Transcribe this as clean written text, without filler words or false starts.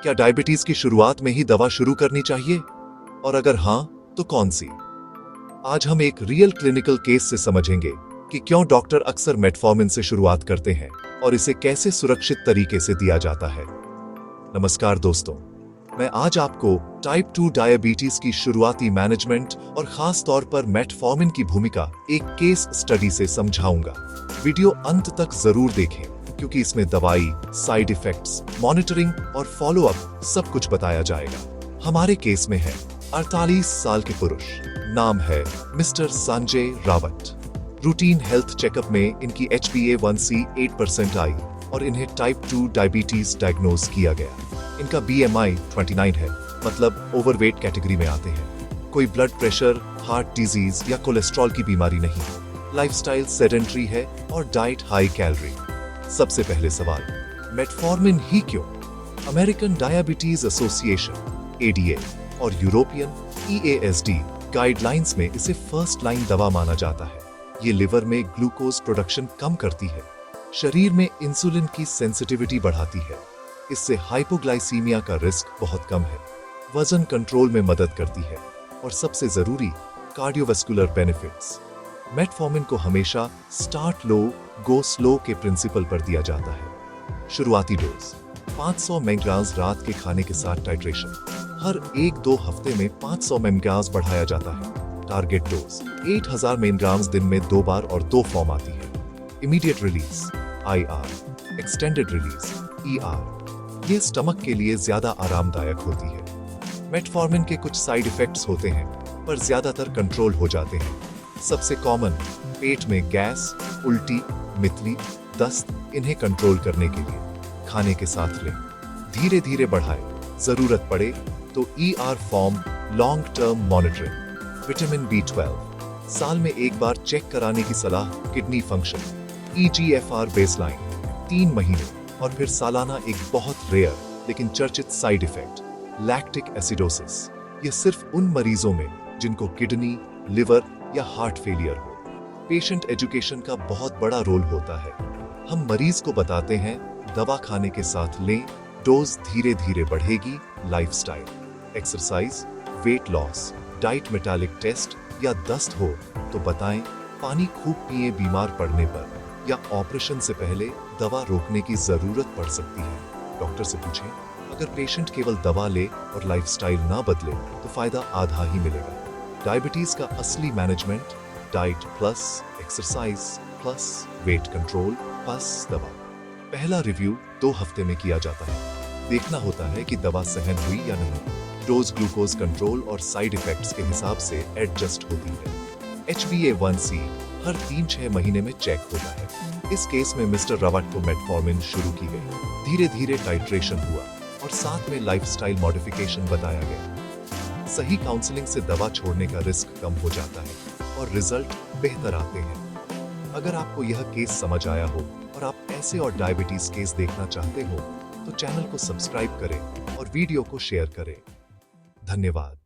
क्या डायबिटीज की शुरुआत में ही दवा शुरू करनी चाहिए, और अगर हां तो कौन सी? आज हम एक रियल क्लिनिकल केस से समझेंगे कि क्यों डॉक्टर अक्सर मेटफॉर्मिन से शुरुआत करते हैं और इसे कैसे सुरक्षित तरीके से दिया जाता है। नमस्कार दोस्तों, मैं आज आपको टाइप 2 डायबिटीज की शुरुआती मैनेजमेंट और खास तौर पर मेटफॉर्मिन की भूमिका एक केस स्टडी से समझाऊंगा। वीडियो अंत तक जरूर देखें क्योंकि इसमें दवाई, साइड इफेक्ट्स, मॉनिटरिंग और फॉलोअप सब कुछ बताया जाएगा। हमारे केस में है 48 साल के पुरुष, नाम है mister Sanjay Rawat. Routine health checkup में इनकी HbA1c 8% आई और इन्हें टाइप 2 डायबिटीज डायग्नोज किया गया। इनका BMI 29 है, मतलब ओवरवेट कैटेगरी में आते हैं। कोई ब्लड प्रेशर, हार्ट डिजीज या कोलेस्ट्रॉल की बीमारी नहीं। लाइफस्टाइल सेडेंटरी है और डाइट हाई कैलोरी। सबसे पहले सवाल, मेटफॉर्मिन ही क्यों? अमेरिकन डायबिटीज एसोसिएशन ADA और यूरोपियन EASD गाइडलाइंस में इसे फर्स्ट लाइन दवा माना जाता है। ये लिवर में ग्लूकोज प्रोडक्शन कम करती है, शरीर में इंसुलिन की सेंसिटिविटी बढ़ाती है। इससे हाइपोग्लाइसीमिया का रिस्क बहुत कम है, वजन कंट्रोल में मदद करती है और सबसे जरूरी कार्डियोवैस्कुलर बेनिफिट्स। मेटफॉर्मिन को हमेशा स्टार्ट लो गो स्लो के प्रिंसिपल पर दिया जाता है। शुरुआती डोज 500 मिलीग्राम रात के खाने के साथ टाइट्रेशन। हर 1-2 हफ्ते में 500 मिलीग्राम बढ़ाया जाता है। टारगेट डोज 8000 मिलीग्राम दिन में 2 बार और 2 फॉर्म आती है। Immediate release IR, extended release ER। ये स्टमक के लिए ज्यादा आरामदायक होती है। मेटफॉर्मिन के कुछ साइड इफेक्ट्स होते हैं पर ज्यादातर कंट्रोल हो जाते हैं। सबसे कॉमन पेट में गैस, उल्टी, मितली, दस्त। इन्हें कंट्रोल करने के लिए खाने के साथ लें, धीरे धीरे बढ़ाएं। जरूरत पड़े तो ER form, long term monitoring. Vitamin B12 साल में एक बार चेक कराने की सलाह। किडनी फंक्शन EGFR बेसलाइन 3 महीने और फिर सालाना एक बहुत रेयर लेकिन चर्चित साइड इफेक्ट लैक्टिक एसिडोसिस। ये सिर्फ उन मरीजों में जिनको किडनी, लिवर या हार्ट फेलियर हो। पेशेंट एजुकेशन का बहुत बड़ा रोल होता है। हम मरीज को बताते हैं दवा खाने के साथ लें, डोज धीरे धीरे बढ़ेगी। Lifestyle, exercise, weight loss, diet metallic taste या दस्त हो तो बताएं। पानी खूब पिए बीमार पड़ने पर या ऑपरेशन से पहले दवा रोकने की जरूरत पड़ सकती है। डॉक्टर से पूछें। अगर पेशेंट केवल दवा ले और लाइफस्टाइल ना बदले तो फायदा आधा ही मिलेगा। डायबिटीज का असली management diet plus exercise plus weight control plus दवा। पहला रिव्यू 2 हफ्ते में किया जाता है। देखना होता है कि दवा सहन हुई या नहीं। डोज, ग्लूकोज कंट्रोल और साइड इफेक्ट्स के हिसाब से एडजस्ट होती है। HbA1c हर 3-6 महीने में चेक होता है। इस केस में मिस्टर रावत को मेटफॉर्मिन शुरू की गई। धीरे धीरे टाइट्रेशन हुआ और साथ में लाइफस्टाइल मॉडिफिकेशन बताया गया। सही काउंसलिंग से दवा छोड़ने का रिस्क कम हो जाता है और रिजल्ट बेहतर आते हैं। अगर आपको यह केस समझ आया हो और आप ऐसे और डायबिटीज केस देखना चाहते हो तो चैनल को सब्सक्राइब करें और वीडियो को शेयर करें। धन्यवाद।